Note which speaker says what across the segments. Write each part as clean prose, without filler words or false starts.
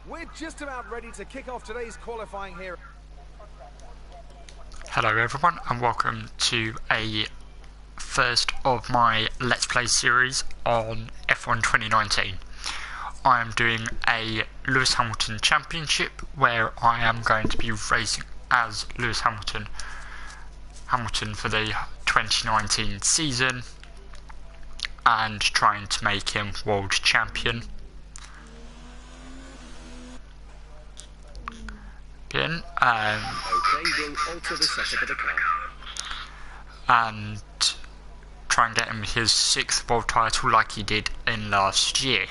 Speaker 1: We're just about ready to kick off today's qualifying here.
Speaker 2: Hello everyone and welcome to a first of my Let's Play series on F1 2019. I am doing a Lewis Hamilton Championship where I am going to be racing as Lewis Hamilton for the 2019 season and trying to make him world champion. Okay,
Speaker 1: we'll alter the setup of the car.
Speaker 2: And try and get him his 6th world title like he did in last year.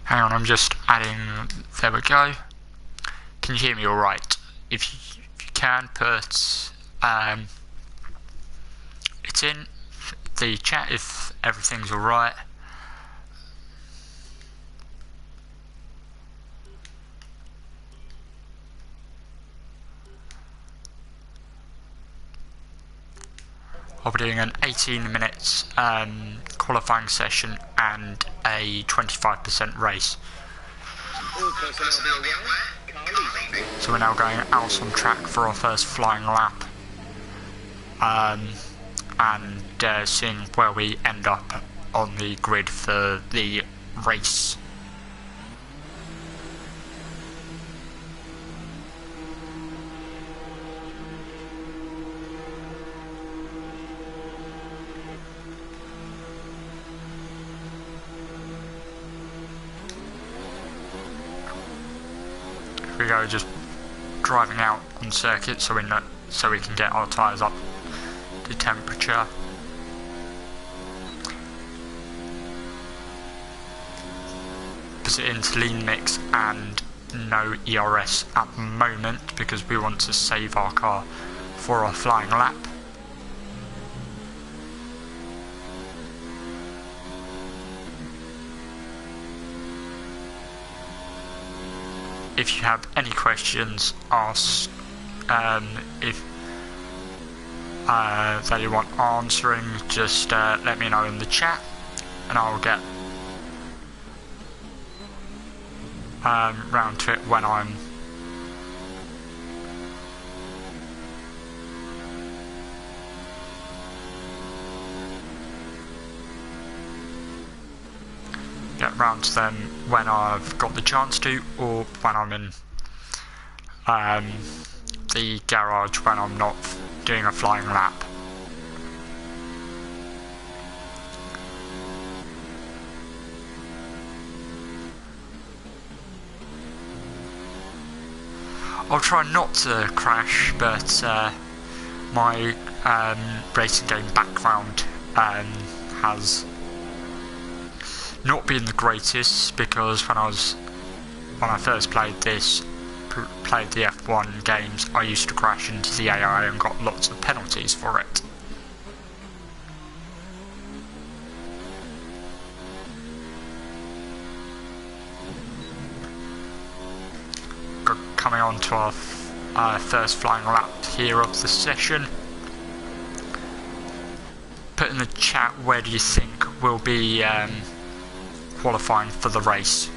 Speaker 2: Hang on, I'm just adding, there we go. Can you hear me alright? If you can, put it in the chat if everything's alright. I'll be doing an 18 minutes qualifying session and a 25% race. So we're now going out on track for our first flying lap and seeing where we end up on the grid for the race. We go, just driving out on circuit so we can get our tyres up to temperature. Put it into lean mix and no ERS at the moment because we want to save our car for our flying lap. If you have any questions, ask. If that you want answering, just let me know in the chat, and I'll get round to it when I'm round to them when I've got the chance to, or when I'm in the garage when I'm not doing a flying lap. I'll try not to crash, but my racing game background has not been the greatest, because when I first played the F1 games, I used to crash into the AI and got lots of penalties for it. Coming on to our first flying lap here of the session. Put in the chat, where do you think we'll be qualifying for the race?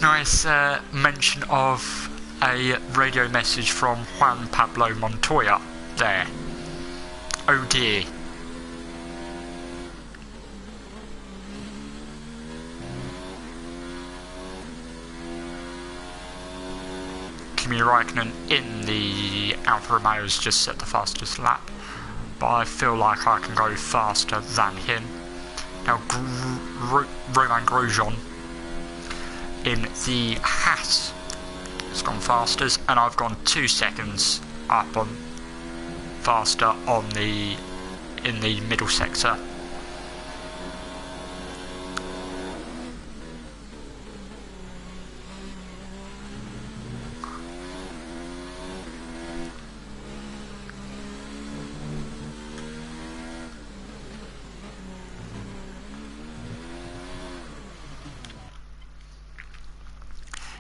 Speaker 2: Nice mention of a radio message from Juan Pablo Montoya there. Oh dear. Kimi Räikkönen in the Alfa Romeo has just set the fastest lap, but I feel like I can go faster than him. Now Romain Grosjean in the Haas has gone fastest, and I've gone 2 seconds up on faster on in the middle sector.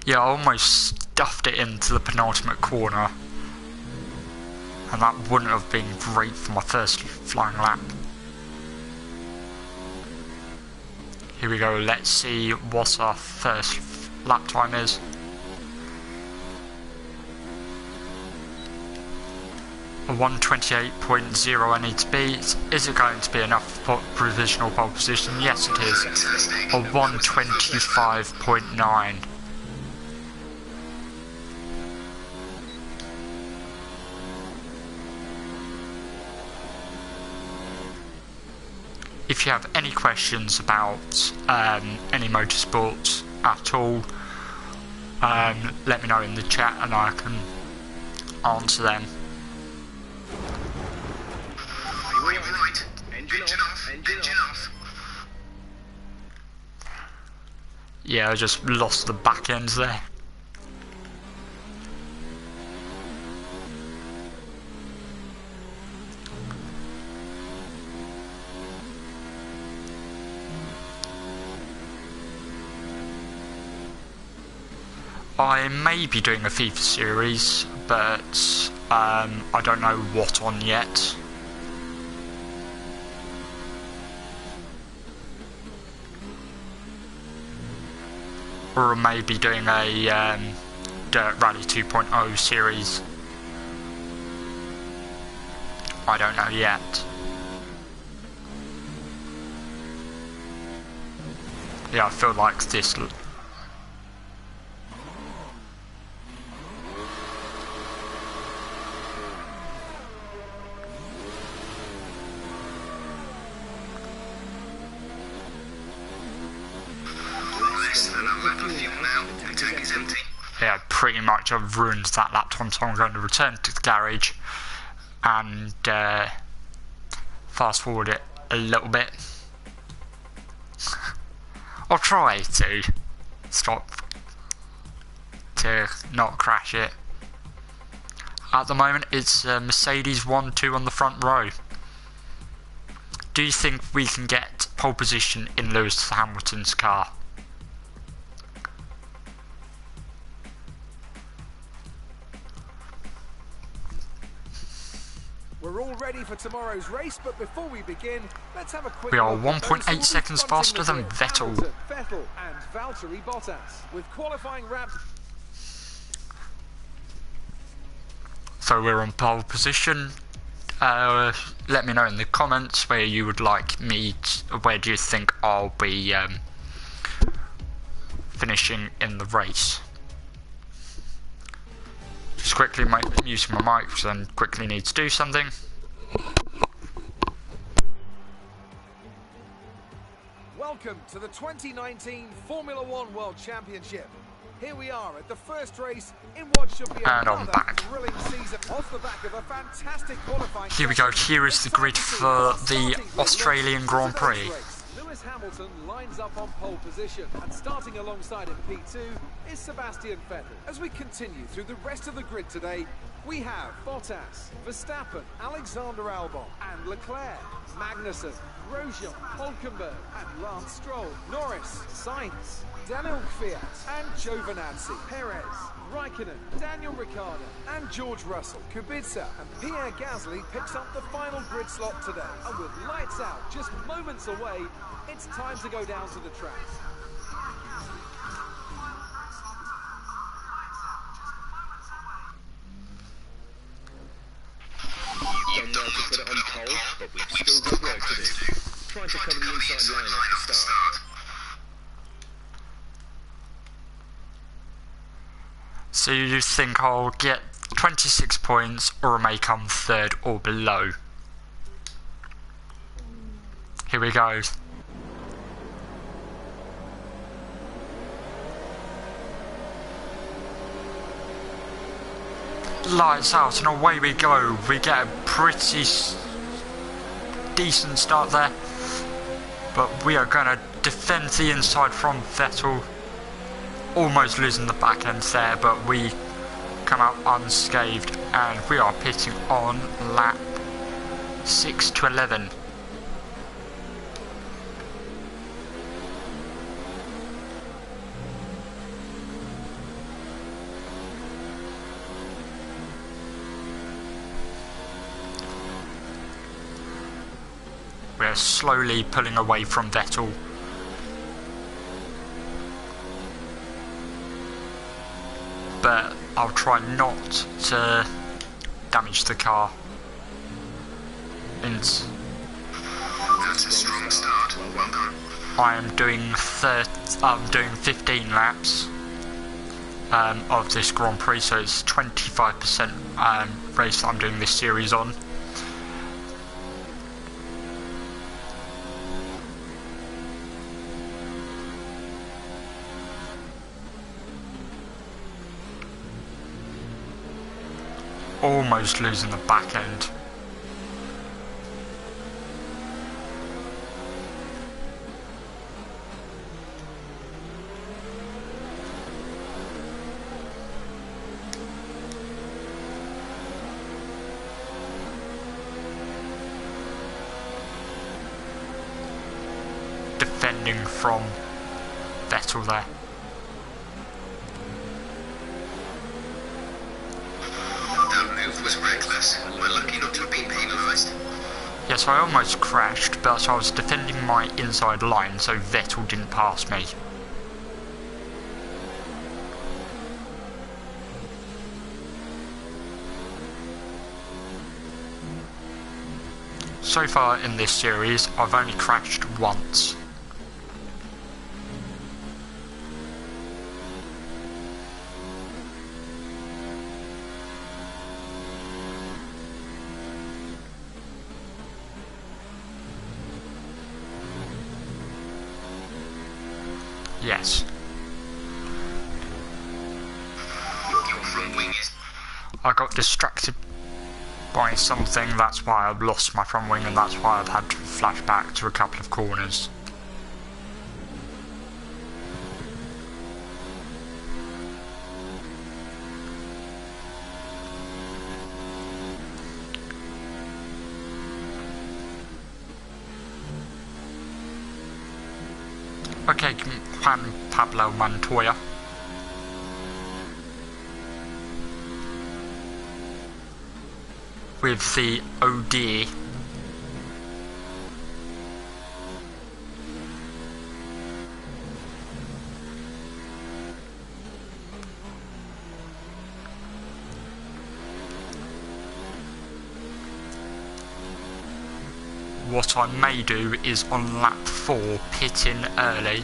Speaker 2: Yeah, I almost stuffed it into the penultimate corner, and that wouldn't have been great for my first flying lap. Here we go, let's see what our first lap time is. A 1:28.0 I need to beat. Is it going to be enough for provisional pole position? Yes it is. A 1:25.9. If you have any questions about any motorsports at all, let me know in the chat and I can answer them.
Speaker 1: Right. Engine off.
Speaker 2: Yeah, I just lost the back end there. I may be doing a FIFA series, but I don't know what on yet. Or I may be doing a Dirt Rally 2.0 series. I don't know yet. Yeah, I feel like this. Yeah, pretty much I've ruined that lap time, so I'm going to return to the garage and fast forward it a little bit. I'll try to stop to not crash it. At the moment it's Mercedes 1-2 on the front row. Do you think we can get pole position in Lewis Hamilton's car.
Speaker 1: We're all ready for tomorrow's race, but before we begin, let's have a quick
Speaker 2: We are
Speaker 1: look at those
Speaker 2: 1.8
Speaker 1: who will be
Speaker 2: seconds
Speaker 1: fronting
Speaker 2: faster
Speaker 1: the
Speaker 2: than
Speaker 1: grid.
Speaker 2: Vettel.
Speaker 1: Hamilton, Vettel and Valtteri Bottas. With qualifying wraps.
Speaker 2: So we're on pole position. Let me know in the comments where you would like me to, where do you think I'll be finishing in the race. Just quickly using my mic because I quickly need to do something.
Speaker 1: Welcome to the 2019 Formula One World Championship. Here we are at the first race in what should be
Speaker 2: And I'm
Speaker 1: another
Speaker 2: back.
Speaker 1: thrilling season off the back of a fantastic qualifying
Speaker 2: Here we go,
Speaker 1: session.
Speaker 2: here is the grid for the Australian Grand Prix.
Speaker 1: Lewis Hamilton lines up on pole position, and starting alongside in P2 is Sebastian Vettel. As we continue through the rest of the grid today, we have Bottas, Verstappen, Alexander Albon and Leclerc, Magnussen, Grosjean, Hulkenberg and Lance Stroll, Norris, Sainz, Daniel Kvyat and Giovinazzi, Perez, Raikkonen, Daniel Ricciardo and George Russell. Kubica and Pierre Gasly picks up the final grid slot today. And with lights out just moments away, it's time to go down to the track.
Speaker 3: Done well to put it on pole, but we've still got work to do. Trying to cover the inside line off the start.
Speaker 2: So you think I'll get 26 points or I may come third or below? Here we go. Lights out and away we go. We get a pretty decent start there, but we are going to defend the inside from Vettel. Almost losing the back end there, but we come out unscathed and we are pitting on lap 6 to 11. We're slowly pulling away from Vettel. But I'll try not to damage the car. And
Speaker 3: That's a strong start. Well done.
Speaker 2: I am doing 15 laps of this Grand Prix, so it's 25% race that I'm doing this series on. Almost losing the back end. Defending from Vettel there.
Speaker 3: Was reckless. We're lucky not to have been penalised.
Speaker 2: Yes, I almost crashed, but I was defending my inside line, so Vettel didn't pass me. So far in this series, I've only crashed once. Yes.
Speaker 3: Your front wing is...
Speaker 2: I got distracted by something, that's why I've lost my front wing and that's why I've had to flash back to a couple of corners. Okay, Juan Pablo Montoya. With the OD. What I may do is on lap 4 pit in early.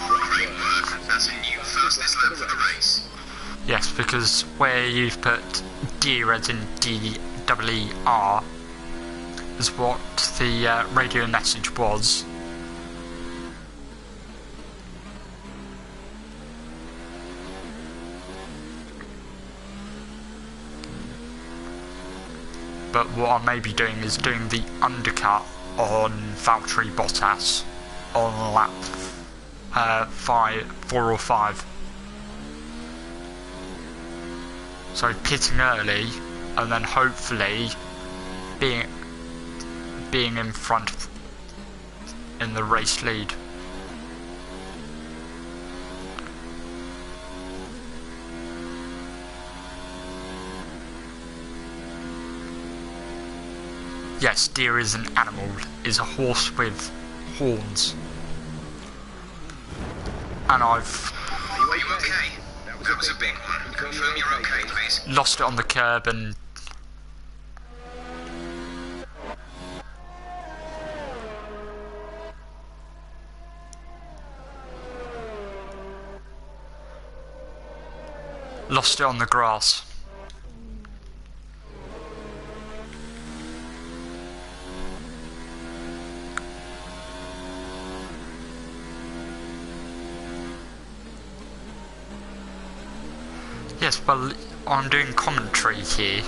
Speaker 3: Great work. That's a new fastest lap for the race.
Speaker 2: Yes, because where you've put D as in DEER is what the radio message was. But what I may be doing is doing the undercut on Valtteri Bottas on lap 4 or 5. So pitting early and then hopefully being in front in the race lead. Yes, deer is an animal, is a horse with horns. And I've
Speaker 3: Are you okay? That was a big one. Confirm you're okay, please.
Speaker 2: lost it on the curb and lost it on the grass. Yes, well, I'm doing commentary here.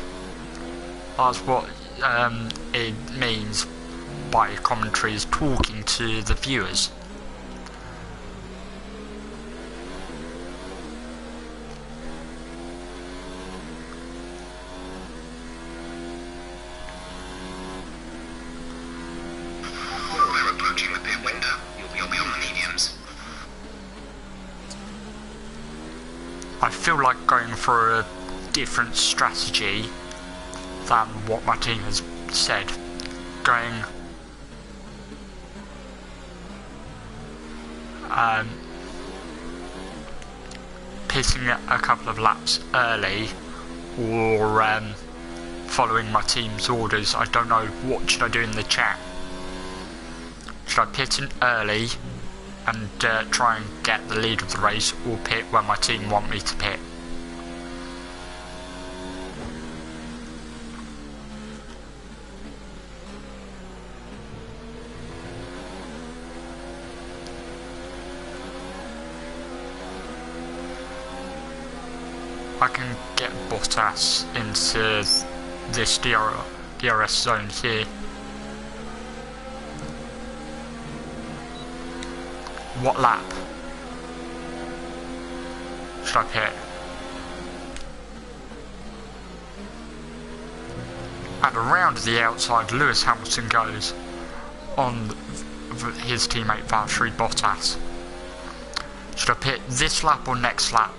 Speaker 2: That's what it means by commentary, is talking to the viewers.
Speaker 3: We're approaching the pit window. You'll be on mediums.
Speaker 2: I feel like going for a different strategy than what my team has said. Going pitting a couple of laps early or following my team's orders. I don't know, what should I do in the chat? Should I pit in early and try and get the lead of the race, or pit when my team want me to pit? I can get Bottas into this DRS zone here. What lap should I pit? And around the outside, Lewis Hamilton goes on his teammate Valtteri Bottas. Should I pit this lap or next lap?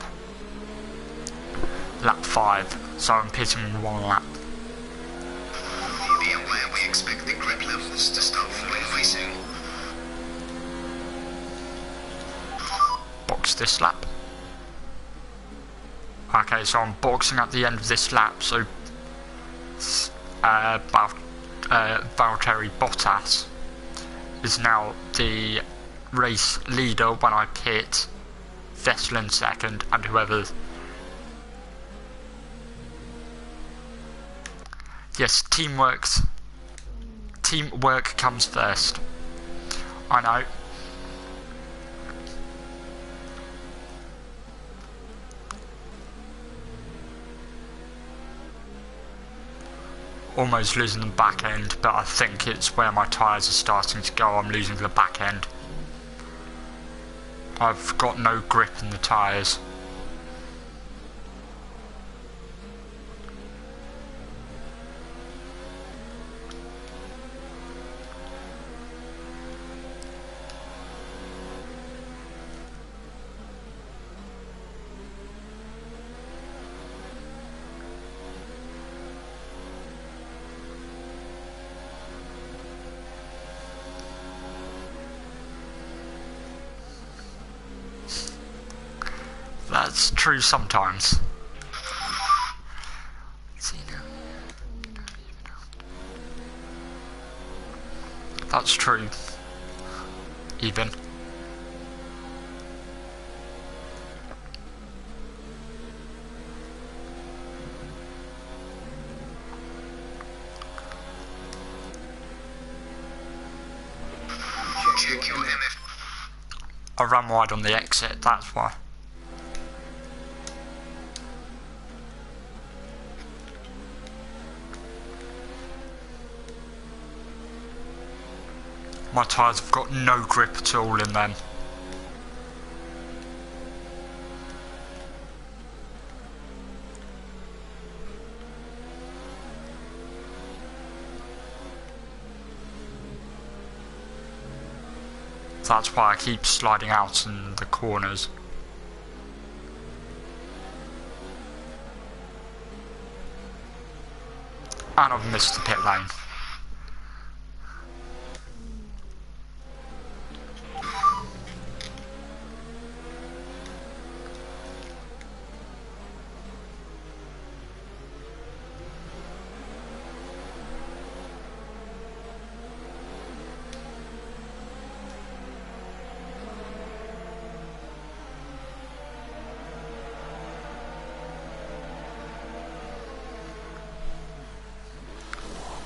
Speaker 2: Lap 5, so I'm pitting 1 lap.
Speaker 3: Be aware we expect the grip levels to start falling away soon.
Speaker 2: Box this lap. Okay, so I'm boxing at the end of this lap, so Valtteri Bottas is now the race leader when I pit, Vettel in second, and whoever. Yes, teamwork comes first. I know. Almost losing the back end, but I think it's where my tyres are starting to go. I'm losing the back end. I've got no grip in the tyres. That's true sometimes. That's true. Even. I ran wide on the exit, that's why. My tyres have got no grip at all in them. That's why I keep sliding out in the corners. And I've missed the pit lane.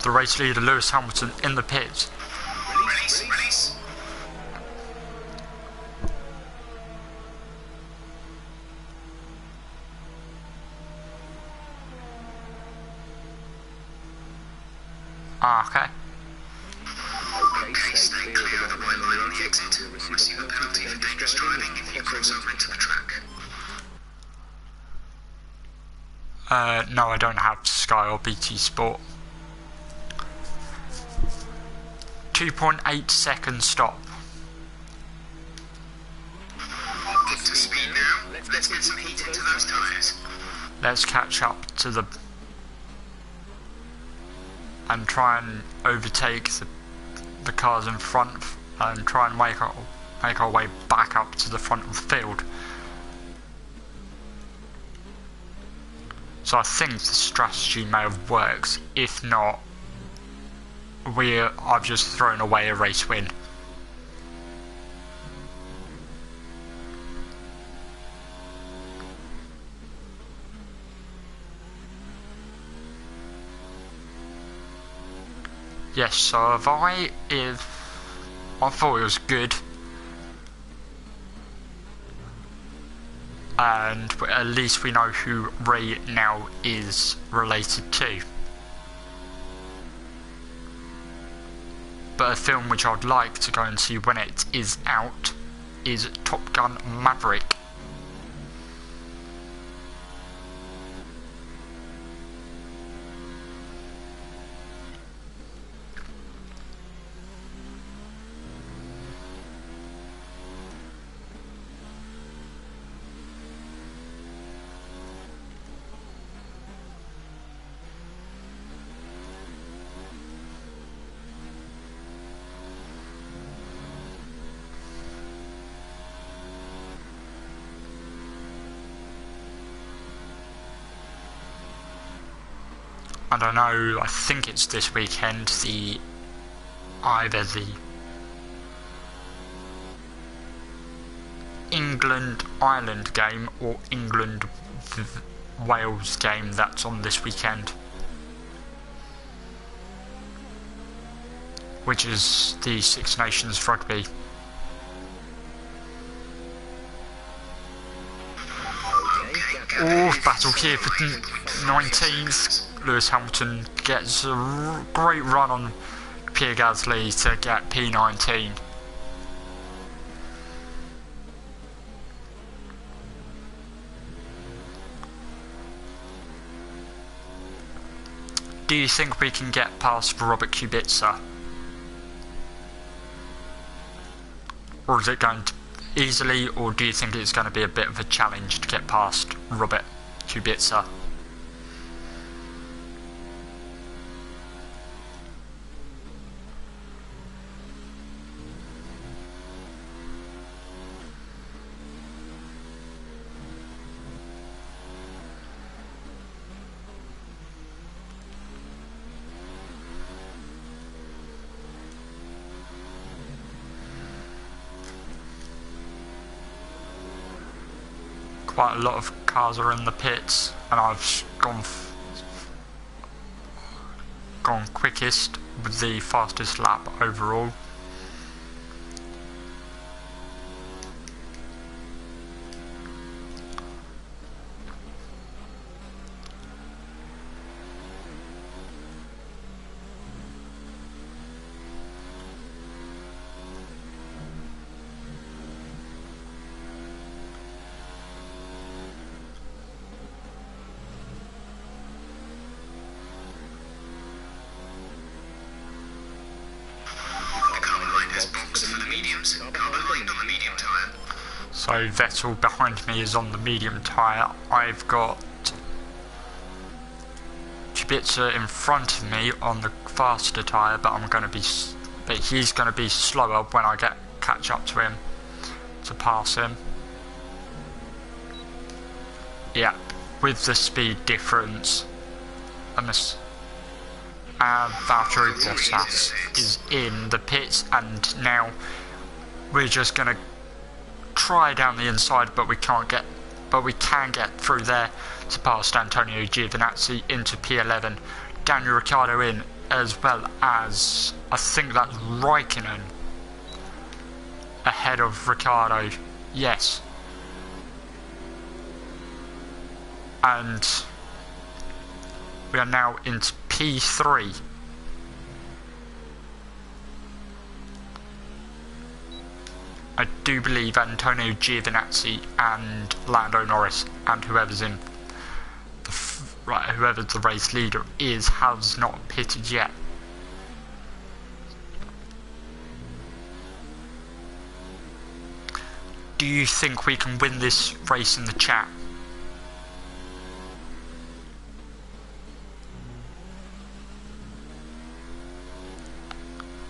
Speaker 2: The race leader Lewis Hamilton in the pit.
Speaker 3: Release.
Speaker 2: Okay.
Speaker 3: Okay, stay clear of the white line on the exit. You'll receive a penalty for dangerous driving if you cross over into the track.
Speaker 2: No, I don't have Sky or BT Sport. 2.8 second stop.
Speaker 3: Up to speed now. Let's get some heat into those tyres.
Speaker 2: Let's catch up to the... and try and overtake the cars in front and try and make our way back up to the front of the field. So I think the strategy may have worked. If not, I've just thrown away a race win. Yes, so if I thought it was good, and at least we know who Ray now is related to. But a film which I'd like to go and see when it is out is Top Gun Maverick. I don't know, I think it's this weekend, either the England-Ireland game or England-Wales game that's on this weekend. Which is the Six Nations Rugby. Oh, battle here for 19th. Lewis Hamilton gets a great run on Pierre Gasly to get P19. Do you think we can get past Robert Kubica? Or is it going to easily, or do you think it's going to be a bit of a challenge to get past Robert Kubica? quite a lot of cars are in the pits, and I've gone quickest with the fastest lap overall. So Vettel behind me is on the medium tyre. I've got Kubica in front of me on the faster tyre, but he's going to be slower when I catch up to him to pass him. Yeah, with the speed difference, Valtteri Bottas is in the pits, and now we're just going to try down the inside, but we can get through there to pass Antonio Giovinazzi into P11. Daniel Ricciardo in, as well as I think that's Raikkonen ahead of Ricciardo. Yes. And we are now into P3. I do believe Antonio Giovinazzi and Lando Norris and whoever the race leader has not pitted yet. Do you think we can win this race in the chat?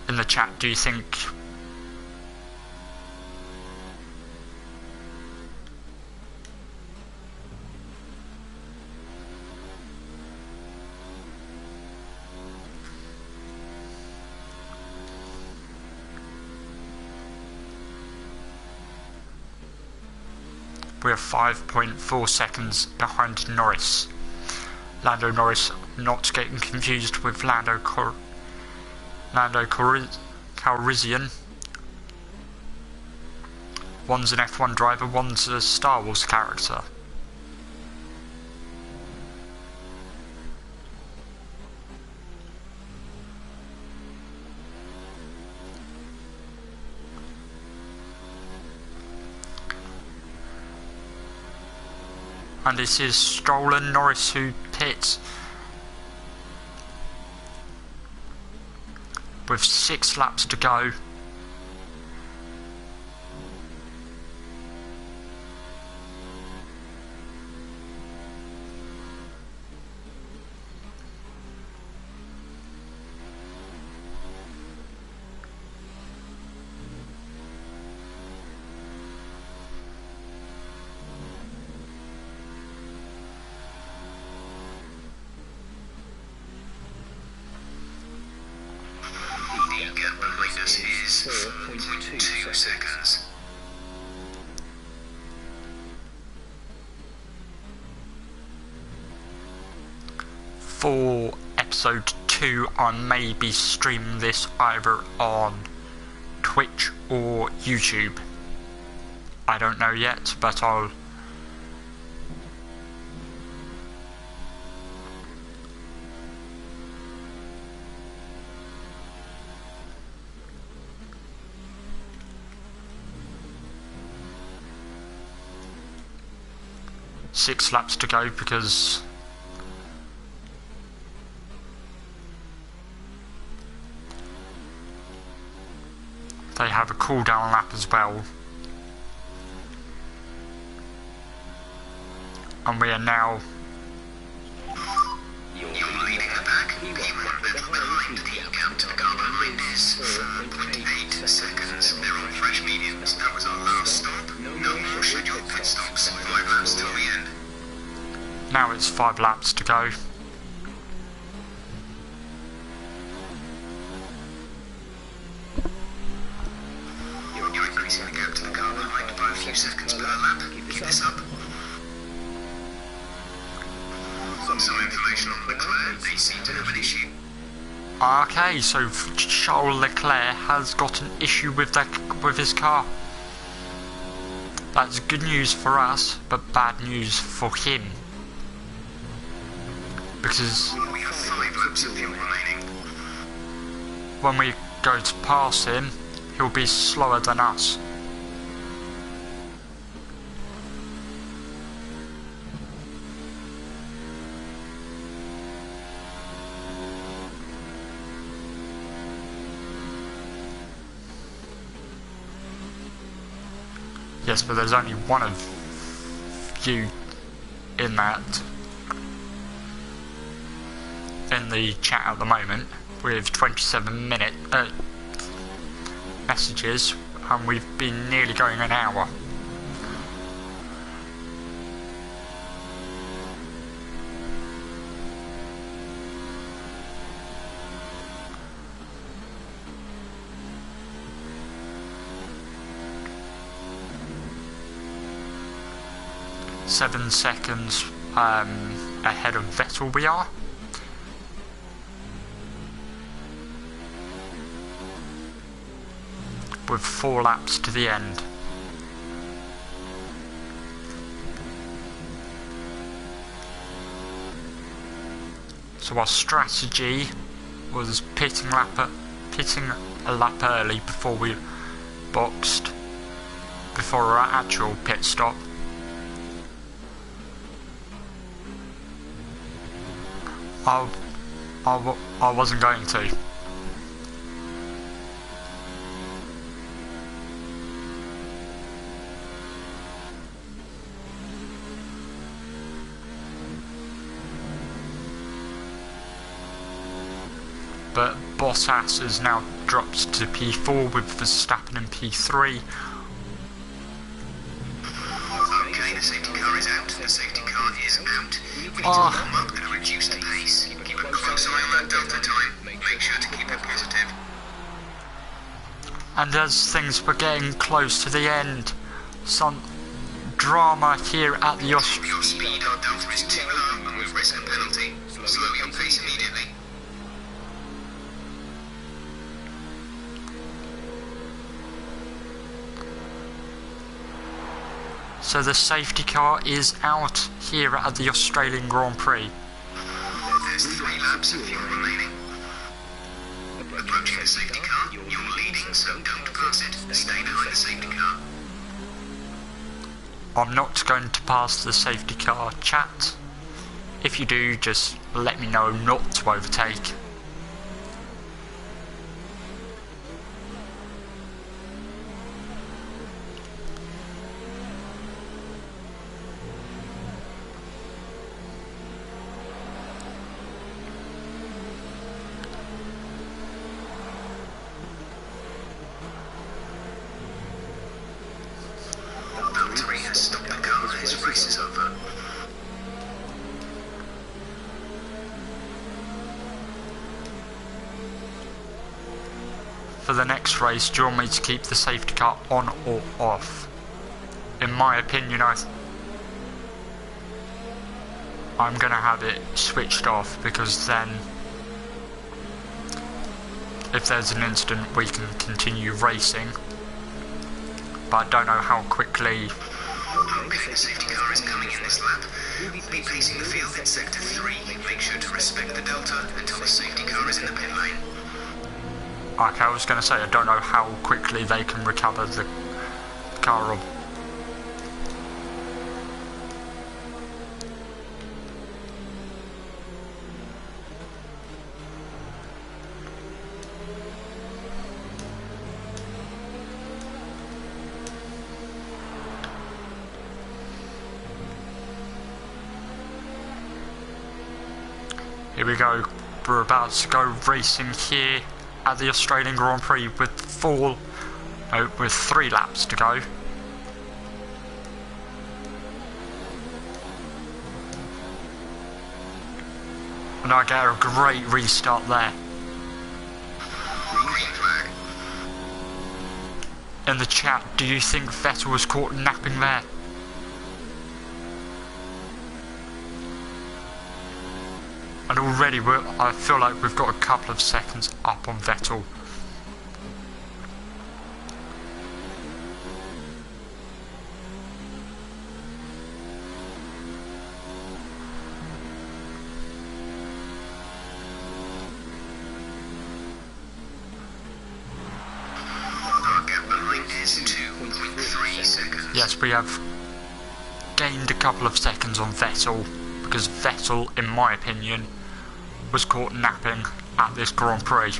Speaker 2: In the chat, do you think we are 5.4 seconds behind Norris. Lando Norris, not getting confused with Lando Calrissian. One's an F1 driver, one's a Star Wars character. And this is Stroll and Norris who pits with 6 laps to go.
Speaker 3: Is 4.2 seconds.
Speaker 2: For episode 2, I may be streaming this either on Twitch or YouTube. I don't know yet, but I'll six laps to go because they have a cooldown lap as well. And we are now
Speaker 3: You're leading the pack. P1 behind. The count to the car behind is 4.8 seconds. They're on fresh mediums. That was our last stop. No more scheduled pit stops. 5 laps till the end.
Speaker 2: now it's 5 laps to go.
Speaker 3: You're increasing the gap to the car behind by a few seconds per lap. Keep this up. Some information on Leclerc, they seem to have an issue.
Speaker 2: Okay, so Charles Leclerc has got an issue with his car. That's good news for us, but bad news for him. Because
Speaker 3: We have 5 laps of fuel remaining.
Speaker 2: when we go to pass him, he'll be slower than us. Yes, but there's only one of you in the chat at the moment with 27 messages, and we've been nearly going an hour. Seven seconds ahead of Vettel we are. With 4 laps to the end. So our strategy was pitting a lap early before we boxed, before our actual pit stop. I wasn't going to. But Bottas has now dropped to P4 with Verstappen in P3.
Speaker 3: Okay, the safety car is out. The safety car is out. We need to warm up and reduce the pace. Keep a close eye on that delta time. Make sure to keep it positive.
Speaker 2: And as things were getting close to the end, some drama here at the
Speaker 3: Your speed, our delta is too low and we've risk a penalty. Slow your pace immediately.
Speaker 2: So the safety car is out here at the Australian Grand Prix.
Speaker 3: There's 3 laps of fuel remaining. Approaching the safety car, you're leading, so don't pass it. Stay behind the safety car.
Speaker 2: I'm not going to pass the safety car, chat. If you do, just let me know not to overtake.
Speaker 3: Valtteri has stopped the car. His race is over.
Speaker 2: For the next race, do you want me to keep the safety car on or off? In my opinion, I'm going to have it switched off, because then if there's an incident we can continue racing. But I don't know how quickly.
Speaker 3: Okay, the safety car is coming in this lap. We'll be pacing the field in sector 3. Make sure to respect the delta until the safety car is in the pit lane.
Speaker 2: Okay, I was going to say, I don't know how quickly they can recover the car. Here we go, we're about to go racing here at the Australian Grand Prix with 3 laps to go. And I get a great restart there.
Speaker 3: Green flag.
Speaker 2: In the chat, do you think Vettel was caught napping there? already I feel like we've got a couple of seconds up on Vettel. Yes, we have gained a couple of seconds on Vettel, because Vettel, in my opinion, was caught napping at this Grand Prix.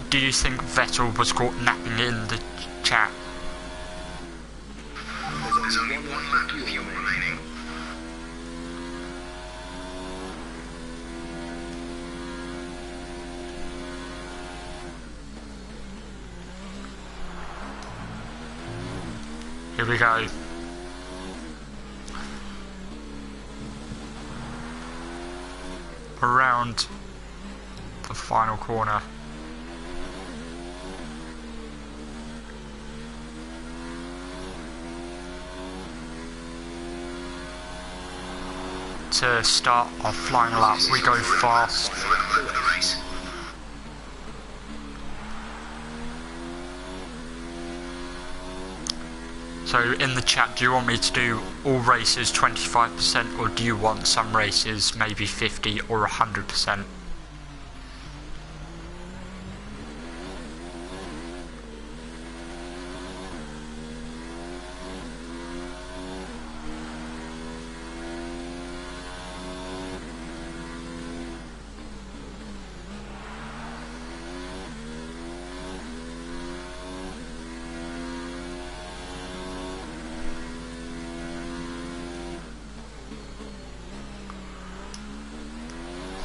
Speaker 2: Do you think Vettel was caught napping in the chat?
Speaker 3: There's only one lap of fuel remaining.
Speaker 2: Here we go. Around the final corner. To start our flying lap, we go fast. So in the chat, do you want me to do all races 25%, or do you want some races maybe 50 or 100%?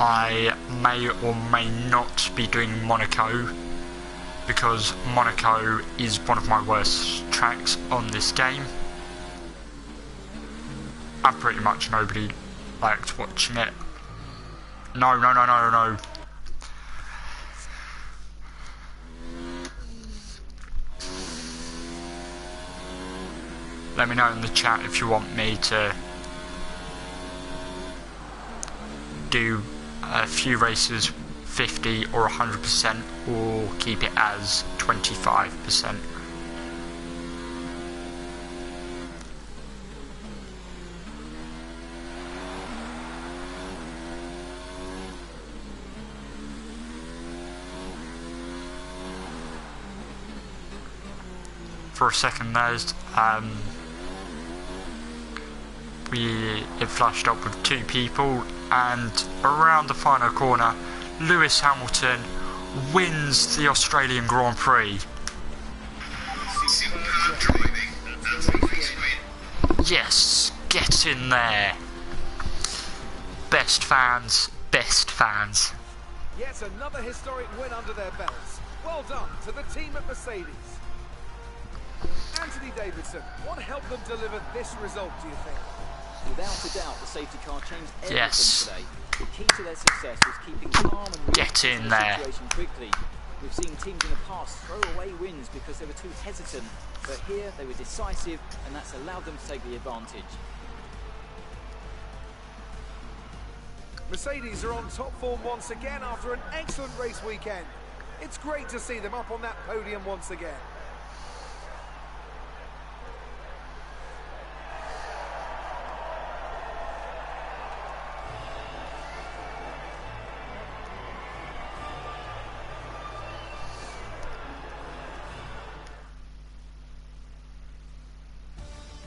Speaker 2: I may or may not be doing Monaco, because Monaco is one of my worst tracks on this game, and pretty much nobody liked watching it. No. Let me know in the chat if you want me to do a few races 50 or 100%, or keep it as 25%. For a second there's it flashed up with two people, and around the final corner Lewis Hamilton wins the Australian Grand Prix. Yes, get in there. Best fans, best fans.
Speaker 1: Yet another historic win under their belts. Well done to the team at Mercedes. Anthony Davidson, what helped them deliver this result, do you think?
Speaker 4: Without a doubt, the safety car changed everything
Speaker 2: Yes.
Speaker 4: today. The key to their success was keeping calm and
Speaker 2: Get in
Speaker 4: reacting to the
Speaker 2: there.
Speaker 4: situation quickly. We've seen teams in the past throw away wins because they were too hesitant, but here they were decisive, and that's allowed them to take the advantage.
Speaker 1: Mercedes are on top form once again after an excellent race weekend. It's great to see them up on that podium once again.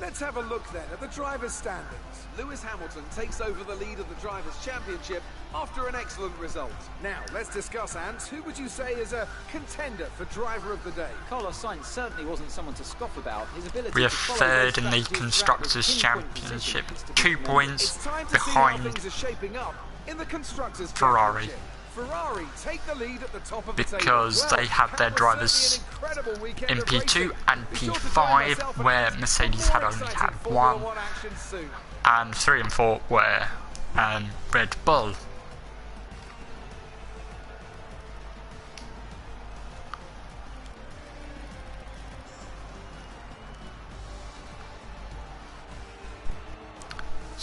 Speaker 1: Let's have a look then at the drivers' standings. Lewis Hamilton takes over the lead of the Drivers' Championship after an excellent result. Now, let's discuss, Ant, who would you say is a contender for Driver of the Day?
Speaker 4: Carlos Sainz certainly wasn't someone to scoff about. His ability
Speaker 2: We are
Speaker 4: to follow
Speaker 2: third
Speaker 4: those
Speaker 2: in the
Speaker 4: strategies
Speaker 2: Constructors'
Speaker 4: throughout with pinpoint
Speaker 2: Championship,
Speaker 4: position.
Speaker 2: 2 points
Speaker 1: It's time to
Speaker 2: behind
Speaker 1: see how things are shaping up in the Constructors'
Speaker 2: Ferrari.
Speaker 1: Championship. Ferrari take the lead at the top of the table.
Speaker 2: Because
Speaker 1: Well,
Speaker 2: they had their
Speaker 1: that was
Speaker 2: drivers
Speaker 1: certainly an incredible weekend
Speaker 2: in
Speaker 1: of
Speaker 2: P2
Speaker 1: racing.
Speaker 2: and
Speaker 1: Be sure to join
Speaker 2: P5,
Speaker 1: myself and
Speaker 2: where
Speaker 1: Ant
Speaker 2: Mercedes
Speaker 1: for
Speaker 2: had
Speaker 1: more
Speaker 2: only
Speaker 1: exciting
Speaker 2: had
Speaker 1: Formula
Speaker 2: one,
Speaker 1: One action soon.
Speaker 2: and 3 and 4 were Red Bull.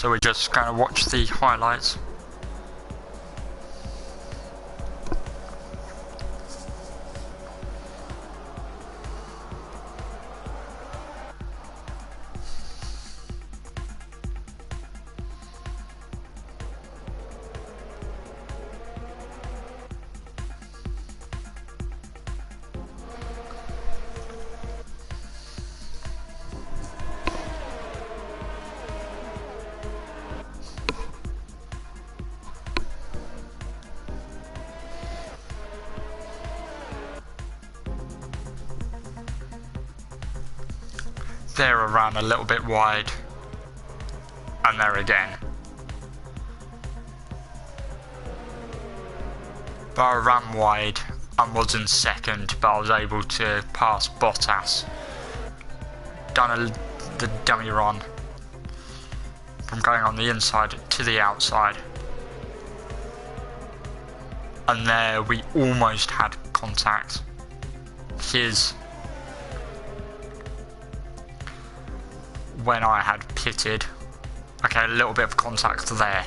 Speaker 2: So we're just going to watch the highlights. There I ran a little bit wide, and there again. But I ran wide and was in second, but I was able to pass Bottas. Done the dummy run from going on the inside to the outside. And there we almost had contact. Here's when I had pitted. Okay, a little bit of contact there.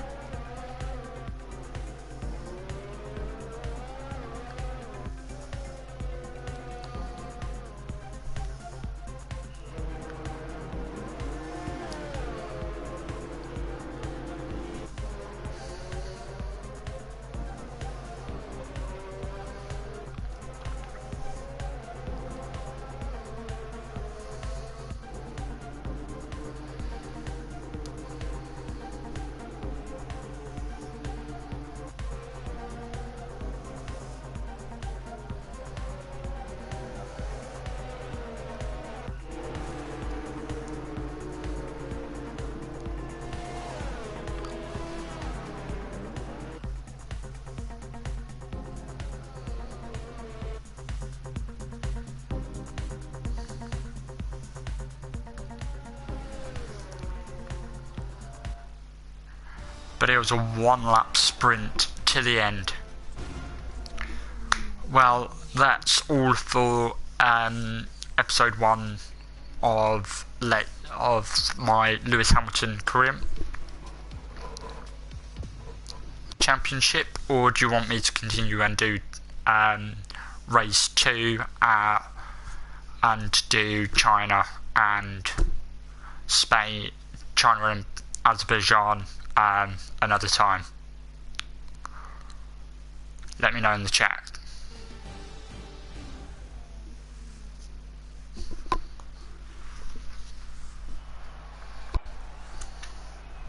Speaker 2: But it was a one-lap sprint to the end. Well, that's all for episode 1 of my Lewis Hamilton career championship. Or do you want me to continue and do race 2 and do China and Spain, China and Azerbaijan another time? Let me know in the chat.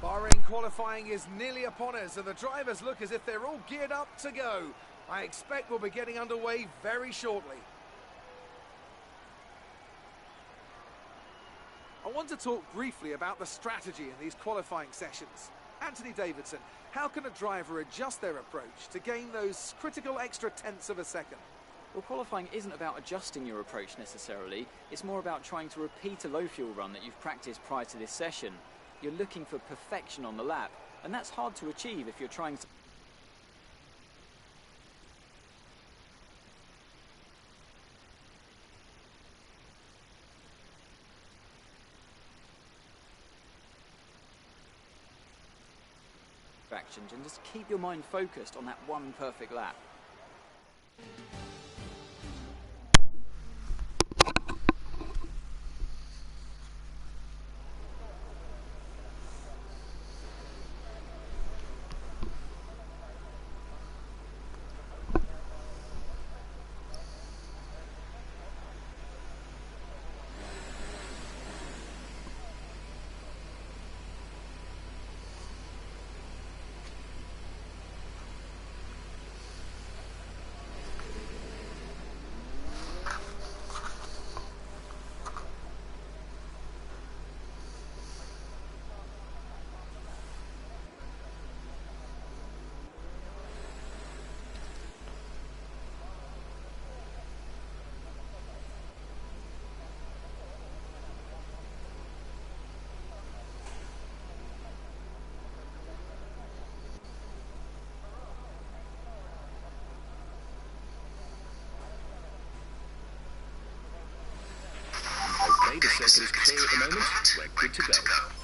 Speaker 1: Bahrain qualifying is nearly upon us, and the drivers look as if they're all geared up to go. I expect we'll be getting underway very shortly. I want to talk briefly about the strategy in these qualifying sessions. Anthony Davidson, how can a driver adjust their approach to gain those critical extra tenths of a second?
Speaker 4: Well, qualifying isn't about adjusting your approach necessarily. It's more about trying to repeat a low fuel run that you've practiced prior to this session. You're looking for perfection on the lap, and that's hard to achieve if you're trying to... and just keep your mind focused on that one perfect lap.
Speaker 3: The circuit is clear at the moment. We're good to go.